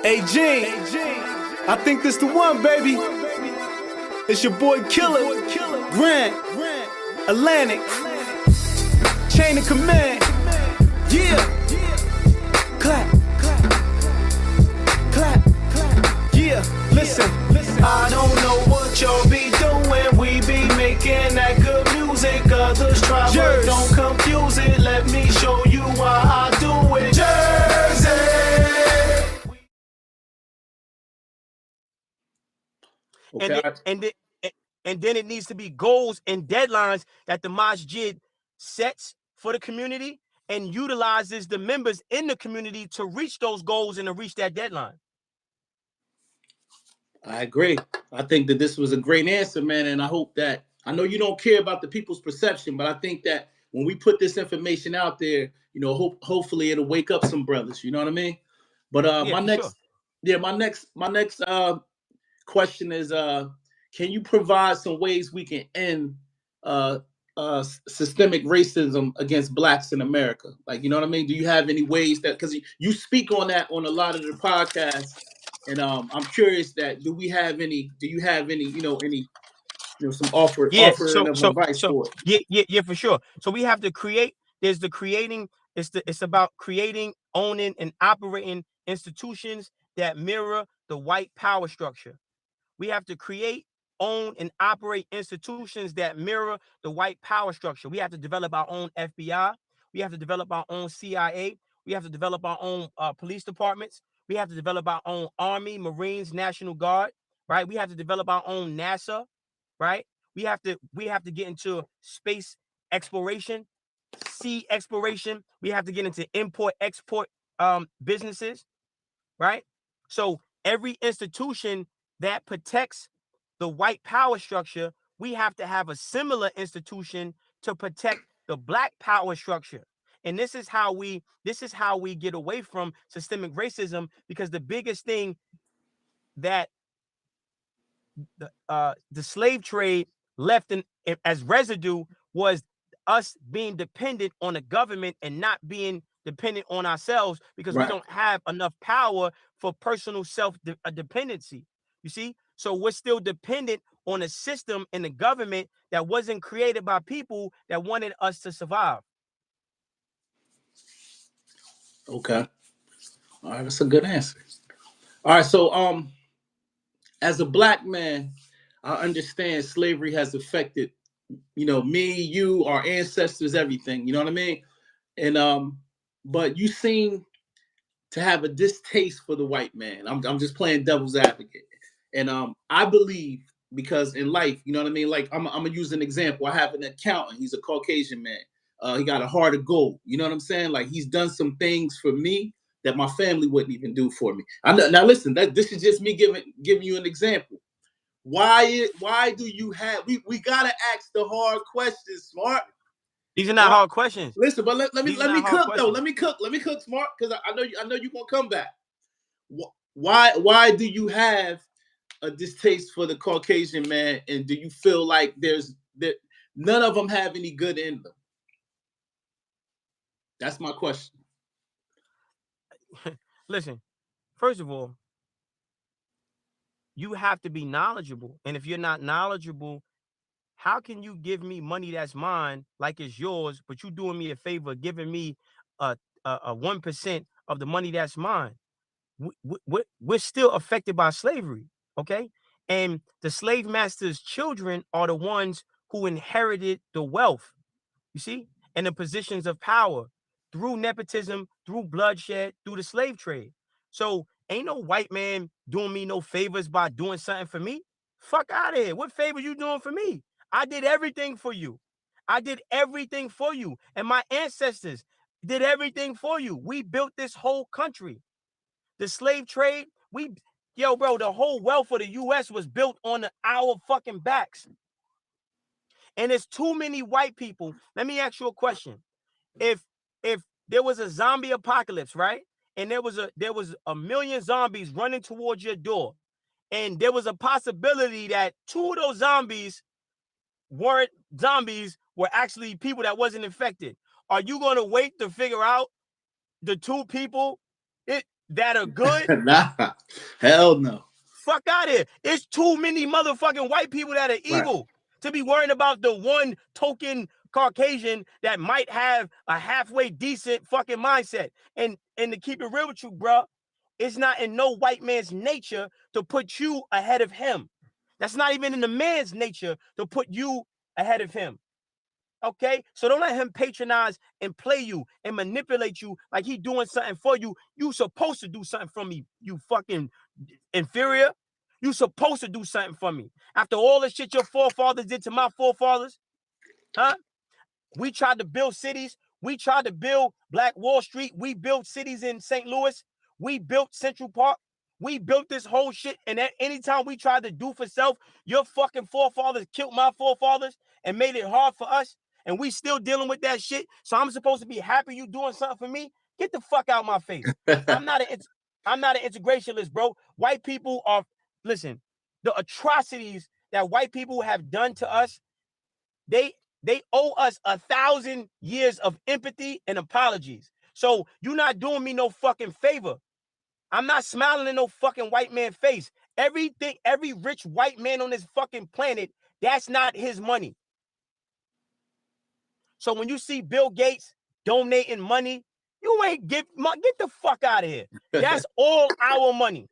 Hey Gene, I think this the one, baby. It's your boy Killer, Grant, Atlantic, Chain of Command. Yeah, clap, clap, yeah. Listen, I don't know what y'all be doing. We be making that good music. Others try, but don't confuse it. Let me show you why I do it. Jersey. Okay. And then it needs to be goals and deadlines that the masjid sets for the community and utilizes the members in the community to reach those goals and to reach that deadline. I agree. I think that this was a great answer, man. And I hope that, I know you don't care about the people's perception, but I think that when we put this information out there, you know, hopefully it'll wake up some brothers. You know what I mean? But my next question is, can you provide some ways we can end systemic racism against blacks in America? Like, you know what I mean? Do you have any ways that, because you speak on that on a lot of the podcasts, and I'm curious that do you have any, some offering of advice for it? Yeah, for sure. So we have to create, it's about creating, owning, and operating institutions that mirror the white power structure. We have to create, own, and operate institutions that mirror the white power structure. We have to develop our own FBI. We have to develop our own CIA. We have to develop our own police departments. We have to develop our own Army, Marines, National Guard, right? We have to develop our own NASA, right? We have to get into space exploration, sea exploration. We have to get into import-export businesses, right? So every institution that protects the white power structure, we have to have a similar institution to protect the black power structure. And this is how we get away from systemic racism, because the biggest thing that the slave trade left as residue was us being dependent on the government and not being dependent on ourselves, because we don't have enough power for personal self-dependency. You see? So we're still dependent on a system and the government that wasn't created by people that wanted us to survive. Okay. All right, that's a good answer. All right, so as a black man, I understand slavery has affected, me, you, our ancestors, everything. You know what I mean? And but you seem to have a distaste for the white man. I'm just playing devil's advocate. And I believe, because in life, you know what I mean? Like, I'm gonna use an example. I have an accountant. He's a Caucasian man. He got a heart of gold. You know what I'm saying? Like, he's done some things for me that my family wouldn't even do for me. Now listen, this is just me giving you an example. Why do you have? We gotta ask the hard questions, Smart. These are not hard questions. Listen, but let me cook though. Let me cook, Smart, because I know you're gonna come back. Why do you have a distaste for the Caucasian man, and do you feel like none of them have any good in them? That's my question. Listen, first of all, you have to be knowledgeable. And if you're not knowledgeable, how can you give me money that's mine like it's yours, but you doing me a favor, giving me a 1% of the money that's mine? We're still affected by slavery, okay? And the slave master's children are the ones who inherited the wealth, you see, and the positions of power through nepotism, through bloodshed, through the slave trade. So ain't no white man doing me no favors by doing something for me. Fuck out of here. What favor you doing for me? I did everything for you. I did everything for you. And my ancestors did everything for you. We built this whole country. The slave trade, the whole wealth of the U.S. was built on our fucking backs. And there's too many white people. Let me ask you a question. If there was a zombie apocalypse, right? And there was a million zombies running towards your door, and there was a possibility that two of those zombies weren't zombies, were actually people that wasn't infected. Are you going to wait to figure out the two people? that are good? Nah, hell no. Fuck out of here. It's too many motherfucking white people that are evil to be worrying about the one token Caucasian that might have a halfway decent fucking mindset. And to keep it real with you, bro, it's not in no white man's nature to put you ahead of him. That's not even in the man's nature to put you ahead of him. Okay? So don't let him patronize and play you and manipulate you like he doing something for you. You supposed to do something for me, you fucking inferior. You supposed to do something for me. After all the shit your forefathers did to my forefathers, huh? We tried to build cities. We tried to build Black Wall Street. We built cities in St. Louis. We built Central Park. We built this whole shit. And anytime we tried to do for self, your fucking forefathers killed my forefathers and made it hard for us. And we still dealing with that shit. So I'm supposed to be happy you doing something for me? Get the fuck out of my face. I'm not an integrationalist, bro. White people are, listen, the atrocities that white people have done to us, they owe us 1,000 years of empathy and apologies. So you're not doing me no fucking favor. I'm not smiling in no fucking white man face. Every rich white man on this fucking planet, that's not his money. So when you see Bill Gates donating money, you ain't get the fuck out of here. That's all our money.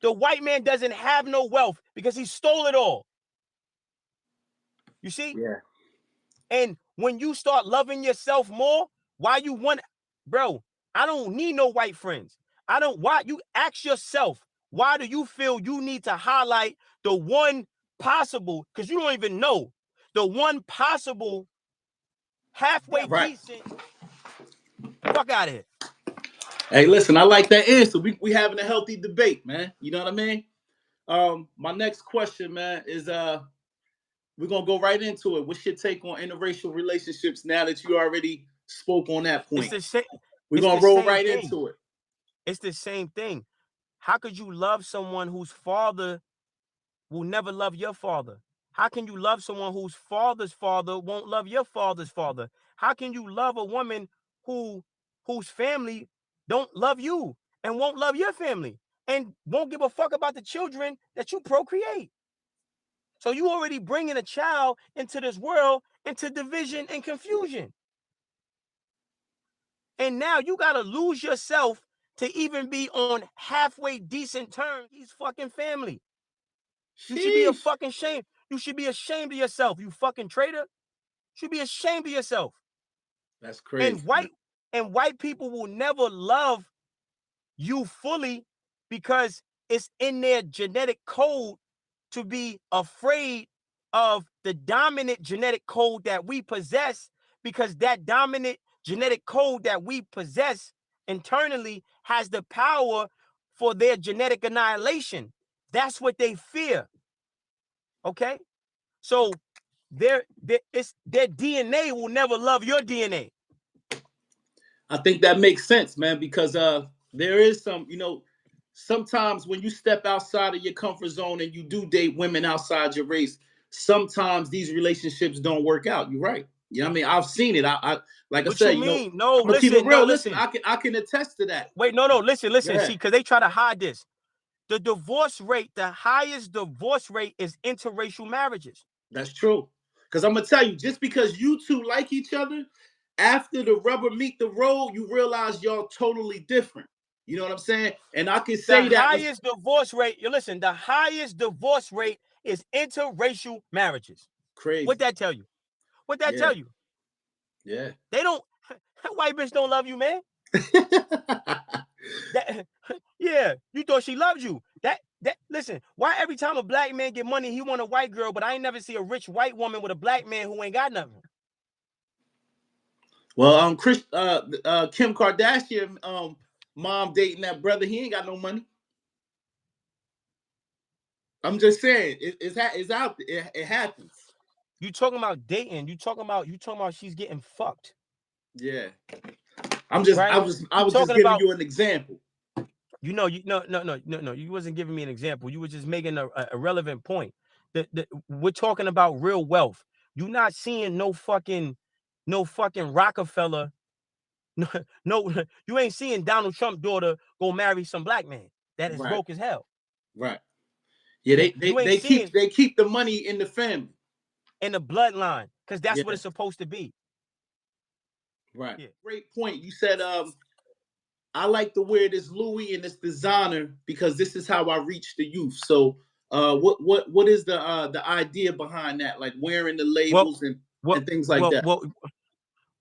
The white man doesn't have no wealth because he stole it all. You see? Yeah. And when you start loving yourself more, why you want, bro, I don't need no white friends. Why you ask yourself, why do you feel you need to highlight the one possible, because you don't even know, the one possible halfway decent, fuck out of here. Hey, listen, I like that answer. We having a healthy debate, man. You know what I mean? My next question, man, is we're gonna go right into it. What's your take on interracial relationships now that you already spoke on that point? We're gonna roll right into it. It's the same thing. How could you love someone whose father will never love your father? How can you love someone whose father's father won't love your father's father? How can you love a woman whose family don't love you and won't love your family and won't give a fuck about the children that you procreate? So you already bringing a child into this world into division and confusion. And now you got to lose yourself to even be on halfway decent terms. He's fucking family. You should be a fucking shame. You should be ashamed of yourself, you fucking traitor. You should be ashamed of yourself. That's crazy. And white people will never love you fully because it's in their genetic code to be afraid of the dominant genetic code that we possess, because that dominant genetic code that we possess internally has the power for their genetic annihilation. That's what they fear. Okay? So their DNA will never love your DNA. I think that makes sense, man, because there is some, sometimes when you step outside of your comfort zone and you do date women outside your race, sometimes these relationships don't work out. You're right. You know what I mean? I've seen it. I like what I said, you mean? No, listen, keep it real. no, listen, I can attest to that. Wait, no, listen. See, because they try to hide this. The divorce rate, the highest divorce rate is interracial marriages. That's true. Because I'm gonna tell you, just because you two like each other, after the rubber meet the road, you realize y'all totally different. You know what I'm saying? And I can say the highest divorce rate. You listen. The highest divorce rate is interracial marriages. Crazy. What that tell you? What that tell you? Yeah. They don't. White bitch don't love you, man. Yeah, you thought she loved you. That listen, why every time a black man get money, he want a white girl, but I ain't never see a rich white woman with a black man who ain't got nothing? Well, Kim Kardashian, mom dating that brother, he ain't got no money. I'm just saying, it's out there. It happens. You talking about dating? You talking about she's getting fucked? Yeah. I was just giving you an example. No. You wasn't giving me an example. You were just making a relevant point. We're talking about real wealth. You're not seeing no fucking Rockefeller no, you ain't seeing Donald Trump's daughter go marry some black man that is broke as hell. Right. Yeah, they keep the money in the family, in the bloodline, because that's what it's supposed to be. Right. Yeah. Great point. You said I like to wear this Louis and this designer because this is how I reach the youth. So what is the idea behind that? Like wearing the labels and things like that.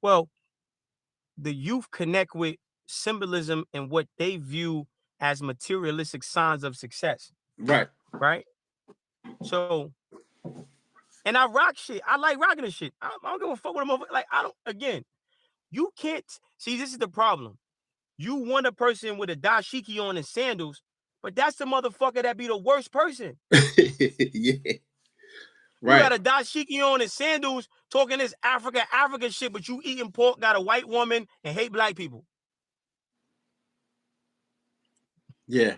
Well, the youth connect with symbolism and what they view as materialistic signs of success. Right. Right. So, and I rock shit. I like rocking the shit. I don't give a fuck what I'm over. Like, again, you can't see, this is the problem. You want a person with a dashiki on and sandals, but that's the motherfucker that be the worst person. Yeah. Right. You got a dashiki on and sandals talking this African shit, but you eating pork, got a white woman, and hate black people. Yeah. You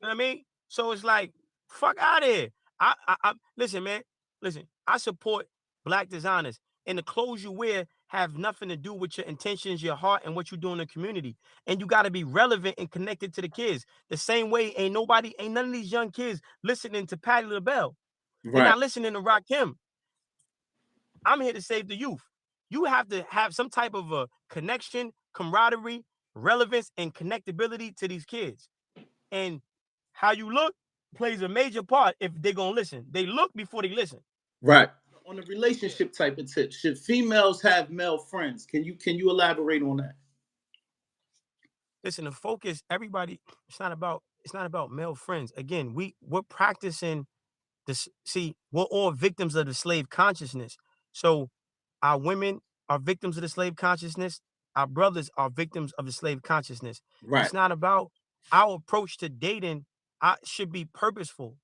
know what I mean? So it's like, fuck out of here. I listen, man. Listen, I support black designers, and the clothes you wear have nothing to do with your intentions, your heart, and what you do in the community. And you got to be relevant and connected to the kids. The same way ain't none of these young kids listening to Patti LaBelle. They're not listening to Rakim. I'm here to save the youth. You have to have some type of a connection, camaraderie, relevance, and connectability to these kids. And how you look plays a major part if they're going to listen. They look before they listen. Right. On the relationship type of tip, should females have male friends? Can you elaborate on that? Listen, the focus, everybody, it's not about male friends. Again, we're practicing this. See, we're all victims of the slave consciousness. So our women are victims of the slave consciousness. Our brothers are victims of the slave consciousness. Right. It's not about our approach to dating. Should be purposeful.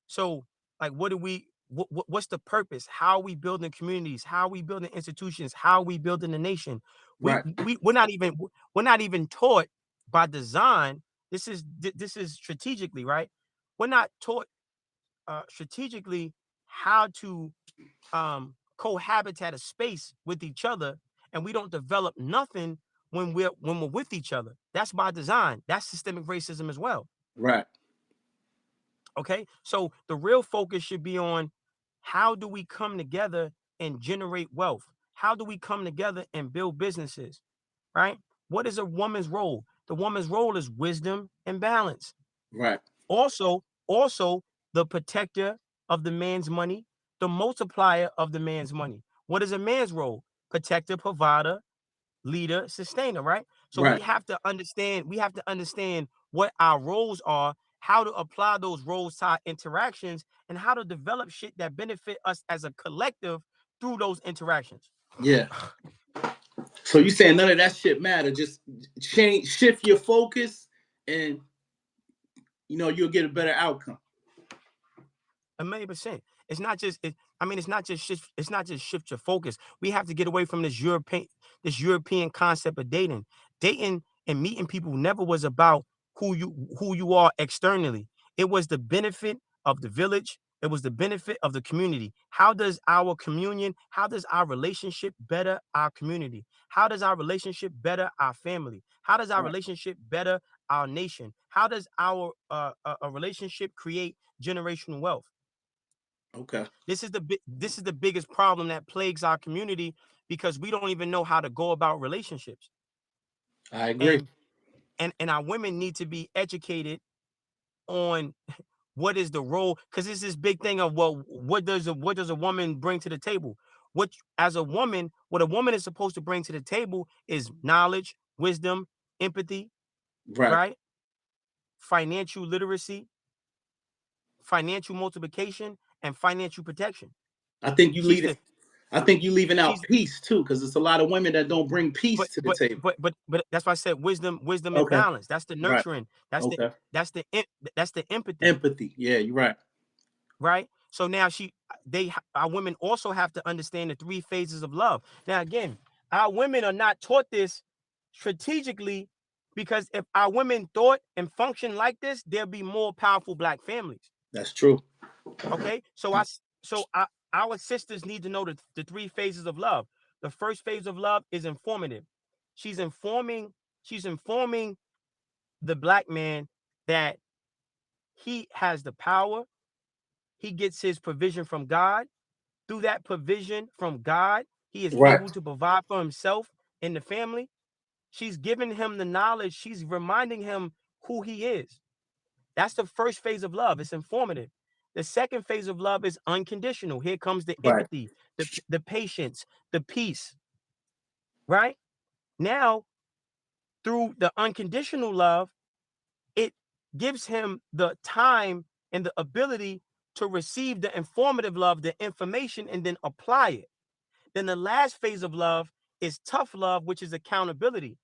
So, like, what's the purpose? How are we building communities? How are we building institutions? How are we building the nation? We're not even taught by design. This is strategically, right? We're not taught strategically how to cohabitate a space with each other, and we don't develop nothing when we're with each other. That's by design. That's systemic racism as well. Right. Okay, so the real focus should be on how do we come together and generate wealth? How do we come together and build businesses, right? What is a woman's role? The woman's role is wisdom and balance. Right. Also, the protector of the man's money, the multiplier of the man's money. What is a man's role? Protector, provider, leader, sustainer, right? So we have to understand what our roles are, how to apply those roles to our interactions, and how to develop shit that benefit us as a collective through those interactions. Yeah. So you saying none of that shit matter? Just shift your focus, and you'll get a better outcome. 1,000,000%. It's not just shift your focus. We have to get away from this European concept of dating. Dating and meeting people never was about who you are externally. It was the benefit of the village. It was the benefit of the community. How does our relationship better our community? How does our relationship better our family? How does our relationship better our nation? How does our a relationship create generational wealth? Okay. This is the biggest problem that plagues our community, because we don't even know how to go about relationships. I agree. And our women need to be educated on what is the role, because it's this big thing of, well, what does a woman bring to the table? What a woman is supposed to bring to the table is knowledge, wisdom, empathy, right? Financial literacy, financial multiplication, and financial protection. I think you leaving out peace too, because there's a lot of women that don't bring peace to the table. But that's why I said wisdom and balance. That's the nurturing. That's the empathy. Empathy. Yeah, you're right. Right. So now our women also have to understand the 3 phases of love. Now, again, our women are not taught this strategically, because if our women thought and functioned like this, there'll be more powerful Black families. That's true. Okay. So our sisters need to know the 3 phases of love. The first phase of love is informative. she's informing the black man that he has the power. He gets his provision from God. Through that provision from God, he is Right. able to provide for himself and the family. She's giving him the knowledge. She's reminding him who he is. That's the first phase of love. It's informative. The second phase of love is unconditional. Here comes the Right. empathy, the patience, the peace. Right? Now, through the unconditional love, it gives him the time and the ability to receive the informative love, the information, and then apply it. Then the last phase of love is tough love, which is accountability.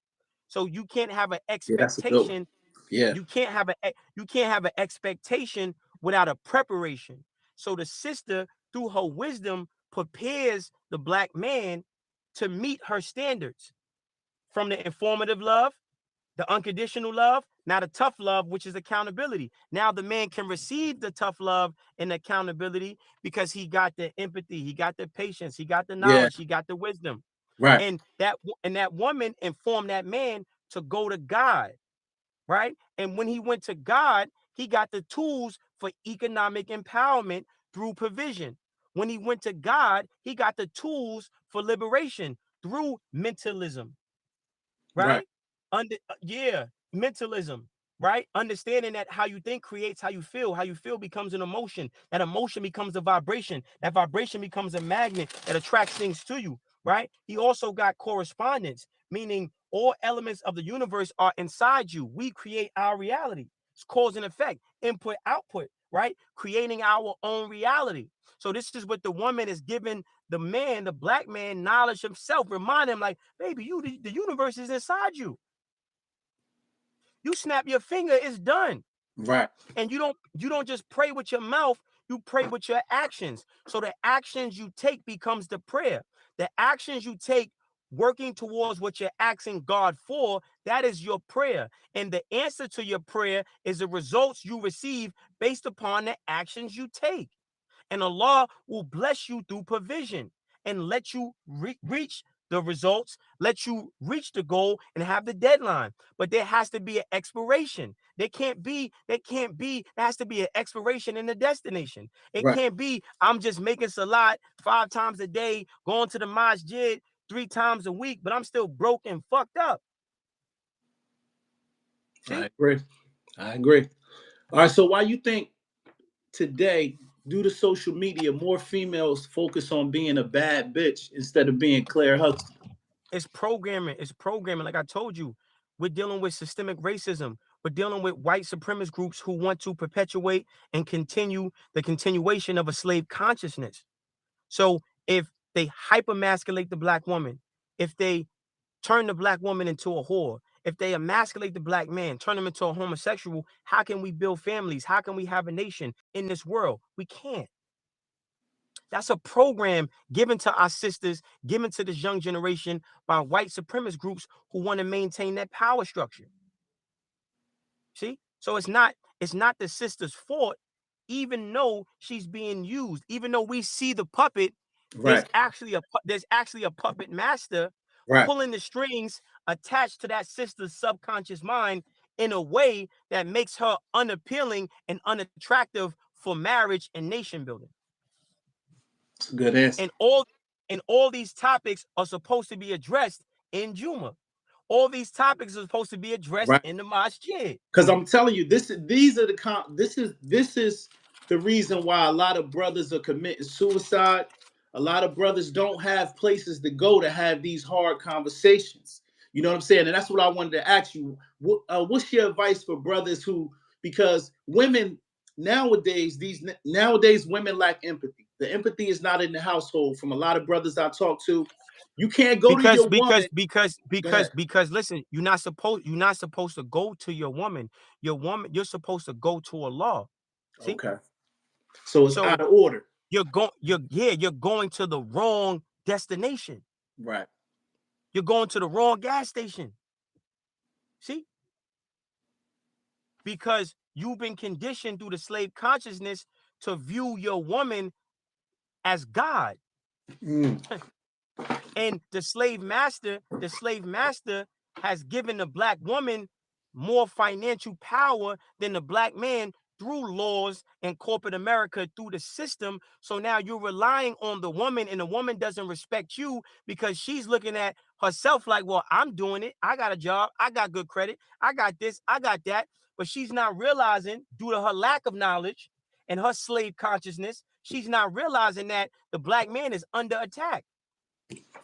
So you can't have an Yeah, that's a good one. expectation. Yeah. You can't have an expectation without a preparation. So the sister, through her wisdom, prepares the black man to meet her standards, from the informative love, the unconditional love, now the tough love, which is accountability. Now the man can receive the tough love and accountability because he got the empathy, he got the patience, he got the knowledge, he got the wisdom. Right. And that woman informed that man to go to God, right? And when he went to God, he got the tools for economic empowerment through provision. When he went to God, he got the tools for liberation through mentalism, right? Mentalism, right? Understanding that how you think creates how you feel becomes an emotion, that emotion becomes a vibration, that vibration becomes a magnet that attracts things to you, right? He also got correspondence, meaning all elements of the universe are inside you. We create our reality. It's cause and effect, input, output, right? Creating our own reality. So this is what the woman is giving the man, the black man, knowledge himself. Remind him, like, baby, the universe is inside you. You snap your finger, it's done. Right. And you don't just pray with your mouth, you pray with your actions. So the actions you take becomes the prayer. The actions you take working towards what you're asking God for, that is your prayer. And the answer to your prayer is the results you receive based upon the actions you take. And Allah will bless you through provision and let you reach the results, let you reach the goal and have the deadline. But there has to be an expiration. There has to be an expiration in the destination. It can't be, I'm just making salat 5 times a day, going to the masjid 3 times a week, but I'm still broke and fucked up. See? I agree. All right, so why you think today, due to social media, more females focus on being a bad bitch instead of being Claire Huxtable? It's programming. Like I told you, we're dealing with systemic racism. We're dealing with white supremacist groups who want to perpetuate and continue the continuation of a slave consciousness. So if they hypermasculate the black woman, if they turn the black woman into a whore, if they emasculate the black man, turn him into a homosexual, how can we build families? How can we have a nation in this world? We can't. That's a program given to our sisters, given to this young generation by white supremacist groups who want to maintain that power structure. See? So it's not the sister's fault, even though she's being used, even though we see the puppet, there's actually a puppet master pulling the strings attached to that sister's subconscious mind in a way that makes her unappealing and unattractive for marriage and nation building. Good answer. And all these topics are supposed to be addressed in Juma. All these topics are supposed to be addressed in the masjid. Because I'm telling you, this is the reason why a lot of brothers are committing suicide. A lot of brothers don't have places to go to have these hard conversations. You know what I'm saying? And that's what I wanted to ask you. What's your advice for brothers who, because women nowadays, women lack empathy. The empathy is not in the household from a lot of brothers I talk to. You can't go to your woman. Because listen, you're not supposed to go to your woman. You're supposed to go to Allah. See? Okay. So it's out of order. You're going to the wrong destination. Right. You're going to the wrong gas station. See? Because you've been conditioned through the slave consciousness to view your woman as God. And the slave master has given the black woman more financial power than the black man through laws and corporate America, through the system. So now you're relying on the woman, and the woman doesn't respect you because she's looking at herself like, well, I'm doing it. I got a job. I got good credit. I got this. I got that. But she's not realizing, due to her lack of knowledge and her slave consciousness, she's not realizing that the black man is under attack.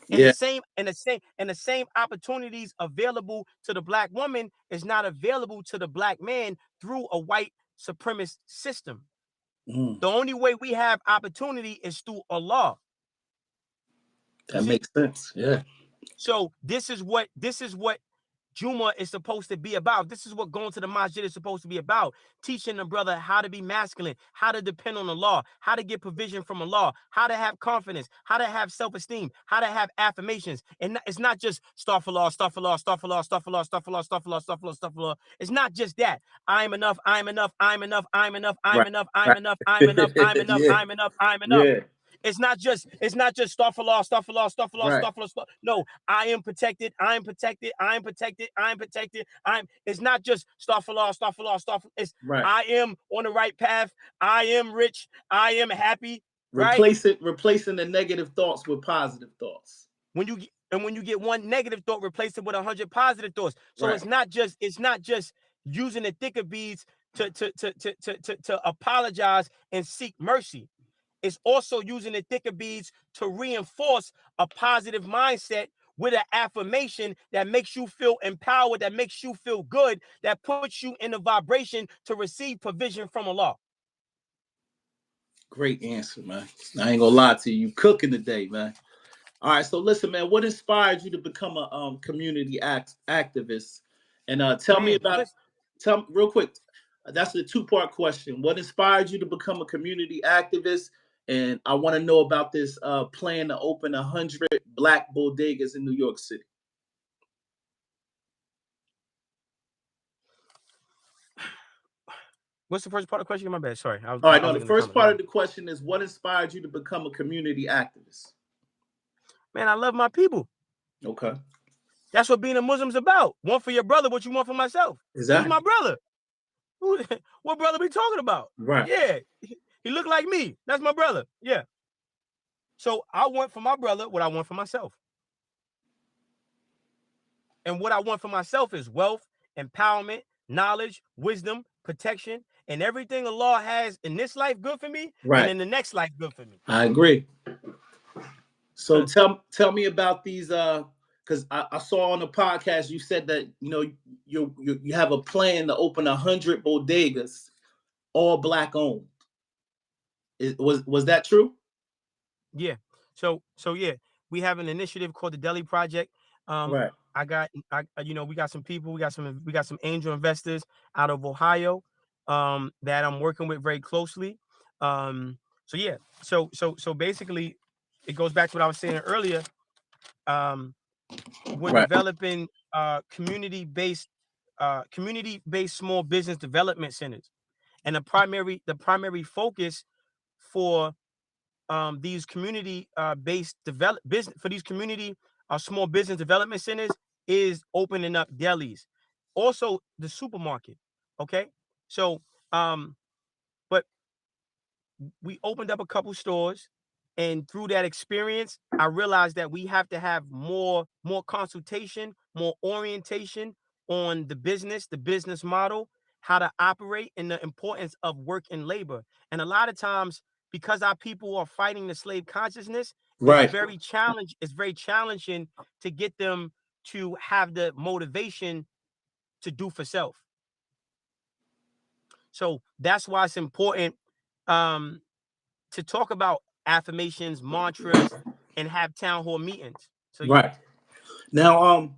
And the same opportunities available to the black woman is not available to the black man through a white supremacist system. The only way we have opportunity is through Allah. That makes sense. Yeah. So this is what Juma is supposed to be about. This is what going to the masjid is supposed to be about. Teaching the brother how to be masculine, how to depend on the law, how to get provision from Allah, how to have confidence, how to have self-esteem, how to have affirmations. And it's not just astaghfirullah, astaghfirullah, astaghfirullah, astaghfirullah, astaghfirullah, astaghfirullah, astaghfirullah, astaghfirullah. It's not just that. I'm enough, I'm enough, I'm enough, I'm enough, I'm enough, I'm enough, I'm enough, I'm enough, I'm enough, I'm enough. It's not just astaghfirullah, astaghfirullah, astaghfirullah, astaghfirullah. No, I am protected. I am protected. I am protected. I am protected. It's not just astaghfirullah, astaghfirullah, astaghfirullah. It's I am on the right path. I am rich. I am happy. Replacing the negative thoughts with positive thoughts. When you get one negative thought, replace it with 100 positive thoughts. So it's not just using the thicker beads to apologize and seek mercy. It's also using the thicker beads to reinforce a positive mindset with an affirmation that makes you feel empowered, that makes you feel good, that puts you in a vibration to receive provision from Allah. Great answer, man. I ain't gonna lie to you. You cooking today, man. All right, so listen, man. What inspired you to become a community activist? And tell me real quick. That's a two-part question. What inspired you to become a community activist? And I want to know about this plan to open 100 black bodegas in New York City. What's the first part of the question? My bad. Sorry. All right. No, the first part of the question is, what inspired you to become a community activist? Man, I love my people. Okay. That's what being a Muslim's about. Want for your brother what you want for myself. Exactly. Who's my brother? What brother we talking about? Right. Yeah. He looked like me. That's my brother. Yeah. So I want for my brother what I want for myself. And what I want for myself is wealth, empowerment, knowledge, wisdom, protection, and everything Allah has in this life good for me, and in the next life good for me. I agree. So tell me about these because I saw on the podcast you said that you have a plan to open 100 bodegas, all black owned. Was that true? Yeah. So yeah, we have an initiative called the Delhi Project. We got some people, we got some angel investors out of Ohio that I'm working with very closely. So yeah, so basically it goes back to what I was saying earlier. We're developing community-based small business development centers. And the primary focus for these community-based small business development centers is opening up delis. Also, the supermarket. Okay, so but we opened up a couple stores, and through that experience, I realized that we have to have more consultation, more orientation on the business model, how to operate, and the importance of work and labor. And a lot of times, because our people are fighting the slave consciousness, it's very challenging to get them to have the motivation to do for self. So that's why it's important to talk about affirmations, mantras, and have town hall meetings. So now,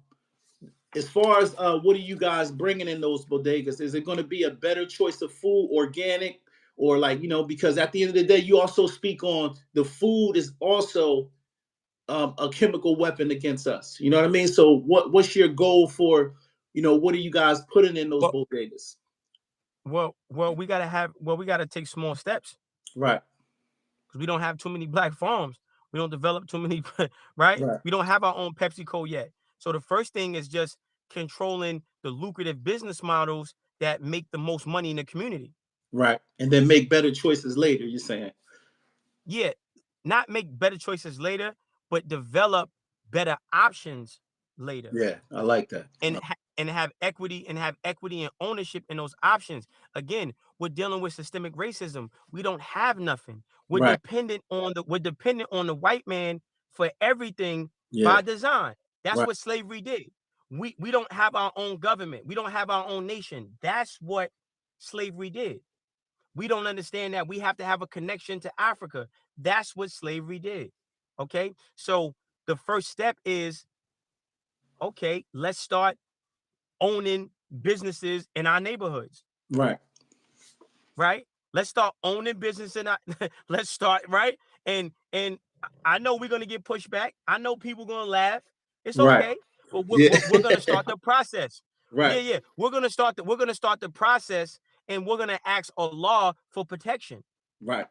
as far as what are you guys bringing in those bodegas? Is it going to be a better choice of food, organic, or because at the end of the day, you also speak on the food is also a chemical weapon against us. You know what I mean? So what's your goal for, what are you guys putting in those bodegas? Well, we gotta take small steps. Right. Because we don't have too many black farms. We don't develop too many, right? Right. We don't have our own PepsiCo yet. So the first thing is just controlling the lucrative business models that make the most money in the community. Right. And then make better choices later, you're saying. Yeah, not make better choices later, but develop better options later. Yeah, I like that. And have equity and ownership in those options. Again, we're dealing with systemic racism. We don't have nothing. We're Right. dependent on the white man for everything Yeah. by design. That's Right. what slavery did. We don't have our own government. We don't have our own nation. That's what slavery did. We don't understand that we have to have a connection to Africa. That's what slavery did. Okay. So the first step is, okay, let's start owning businesses in our neighborhoods. Right. Right. Let's start owning business in our let's start, right? And I know we're gonna get pushed back. I know people gonna laugh. It's okay. Right. But Yeah. we're gonna start the process. Right. Yeah. We're gonna start the process, and we're gonna ask Allah for protection. Right.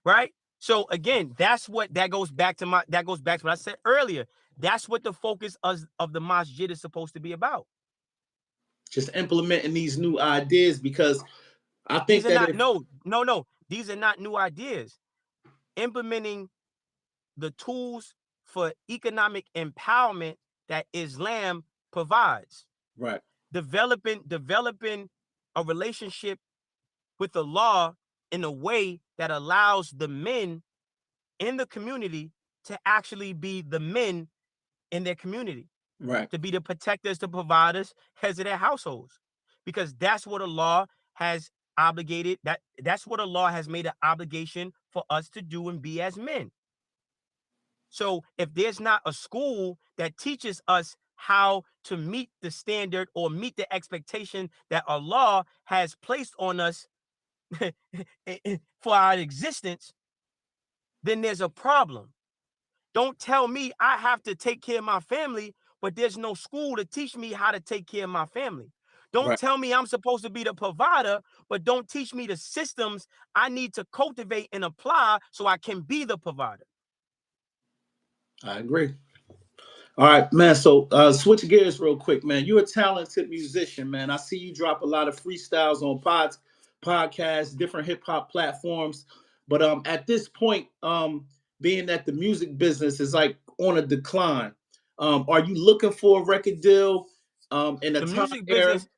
Right. So again, that goes back to what I said earlier. That's what the focus of the masjid is supposed to be about. Just implementing these new ideas, because I think These are no. These are not new ideas. Implementing the tools for economic empowerment that Islam provides. Right. Developing a relationship with the law in a way that allows the men in the community to actually be the men in their community. Right. To be the protectors, the providers, heads of their households. Because that's what a law has obligated, that's what a law has made an obligation for us to do and be as men. So if there's not a school that teaches us how to meet the standard or meet the expectation that Allah has placed on us for our existence, then there's a problem. Don't tell me I have to take care of my family, but there's no school to teach me how to take care of my family. Don't tell me I'm supposed to be the provider, but don't teach me the systems I need to cultivate and apply so I can be the provider. I agree. All right, man. So switch gears real quick, man. You're a talented musician, man. I see you drop a lot of freestyles on podcasts, different hip hop platforms. But at this point, being that the music business is like on a decline, are you looking for a record deal in the music business?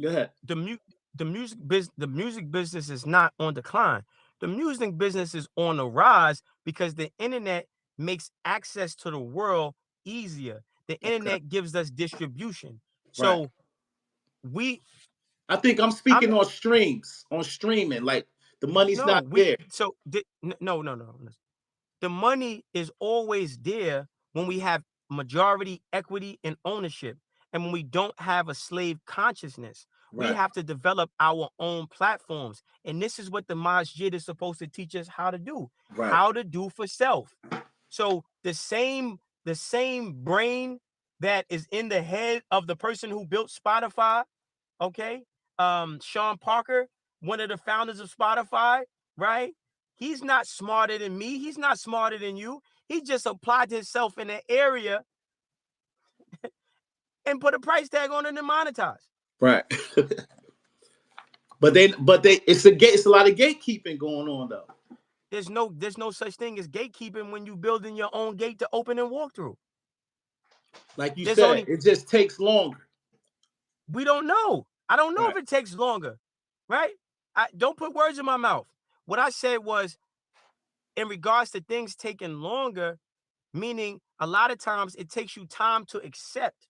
Go ahead. The music business is not on decline. The music business is on the rise because the internet makes access to the world easier. The internet gives us distribution. So I think I'm speaking on streaming. Like the money's not there. So no. The money is always there when we have majority equity and ownership, and when we don't have a slave consciousness. We have to develop our own platforms, and this is what the masjid is supposed to teach us how to do. How to do for self. So the same brain that is in the head of the person who built Spotify, okay? Sean Parker, one of the founders of Spotify, right? He's not smarter than me. He's not smarter than you. He just applied himself in an area and put a price tag on it and monetize. Right. but it's a lot of gatekeeping going on though. There's no such thing as gatekeeping when you building your own gate to open and walk through. Like you said, it just takes longer. We don't know. I don't know if it takes longer, right? Don't put words in my mouth. What I said was, in regards to things taking longer, meaning a lot of times it takes you time to accept.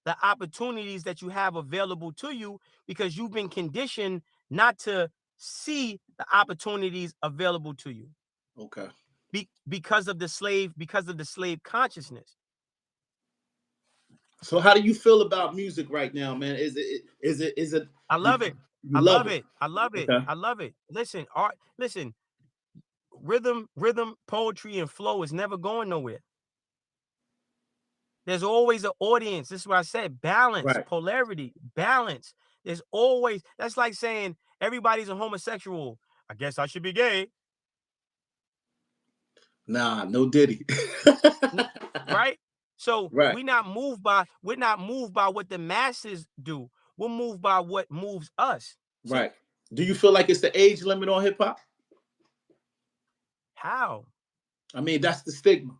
The opportunities that you have available to you because you've been conditioned not to see the opportunities available to you. Okay. Because of the slave consciousness. So how do you feel about music right now, man? Is it I love it. I love it. Okay. I love it. Listen, art, rhythm, poetry, and flow is never going nowhere. There's always an audience. This is what I said. Balance, polarity, balance. There's always, that's like saying everybody's a homosexual. I guess I should be gay. Nah, no Diddy. Right? So Right. we're not moved by what the masses do. We're moved by what moves us. See? Right. Do you feel like it's the age limit on hip hop? How? I mean, that's the stigma.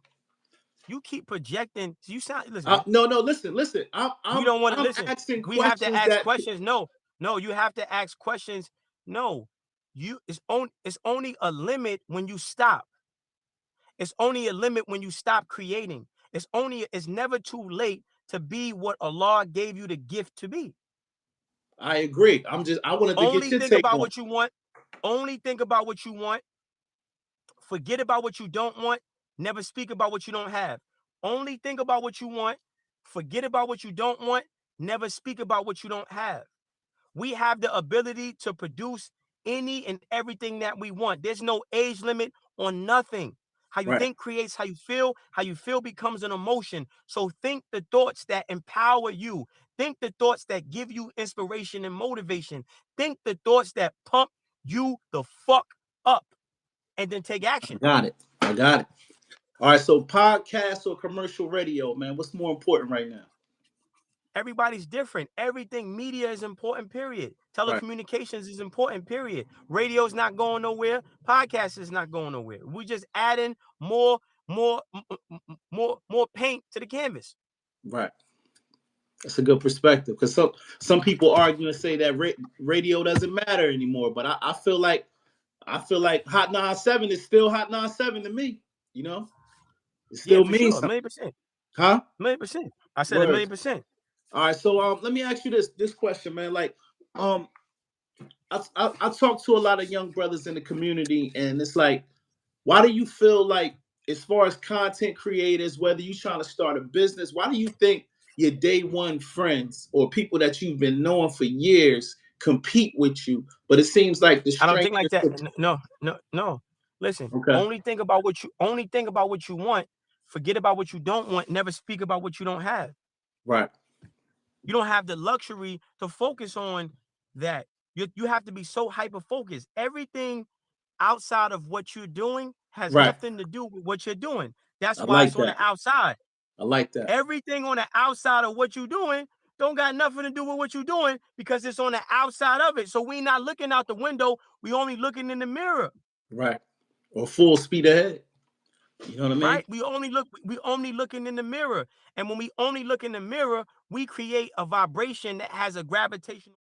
You keep projecting. You sound. Listen. No. Listen. You don't want to I'm listen. asking We have to questions ask questions. No. You have to ask questions. No. It's only a limit when you stop. It's only a limit when you stop creating. It's never too late to be what Allah gave you the gift to be. I agree. I wanted to Only get your think take about on. what you want. Only think about what you want. Forget about what you don't want. Never speak about what you don't have. Only think about what you want. Forget about what you don't want. Never speak about what you don't have. We have the ability to produce any and everything that we want. There's no age limit on nothing. How you think creates how you feel. How you feel becomes an emotion. So think the thoughts that empower you. Think the thoughts that give you inspiration and motivation. Think the thoughts that pump you the fuck up. And then take action. I got it. All right, so podcast or commercial radio, man, what's more important right now? Everybody's different. Everything media is important, period. Telecommunications is important, period. Radio's not going nowhere. Podcast is not going nowhere. We just adding more paint to the canvas. Right. That's a good perspective, because some people argue and say that radio doesn't matter anymore, but I feel like Hot 97 is still Hot 97 to me. You know, it still means sure. something. 1,000,000%. Huh? 1,000,000%. I said 1,000,000%. All right, so let me ask you this question, man. Like, I talk to a lot of young brothers in the community, and it's like, why do you feel like, as far as content creators, whether you're trying to start a business, why do you think your day one friends or people that you've been knowing for years compete with you? But it seems like the I don't think like that. No. Listen, only think about what you want. Forget about what you don't want. Never speak about what you don't have. Right. You don't have the luxury to focus on that. You have to be so hyper focused. Everything outside of what you're doing has nothing to do with what you're doing. That's why it's on the outside. I like that. Everything on the outside of what you're doing don't got nothing to do with what you're doing, because it's on the outside of it. So we not looking out the window. We only looking in the mirror. Right. Or full speed ahead. You know what I mean? Right. We only looking in the mirror. And when we only look in the mirror, we create a vibration that has a gravitational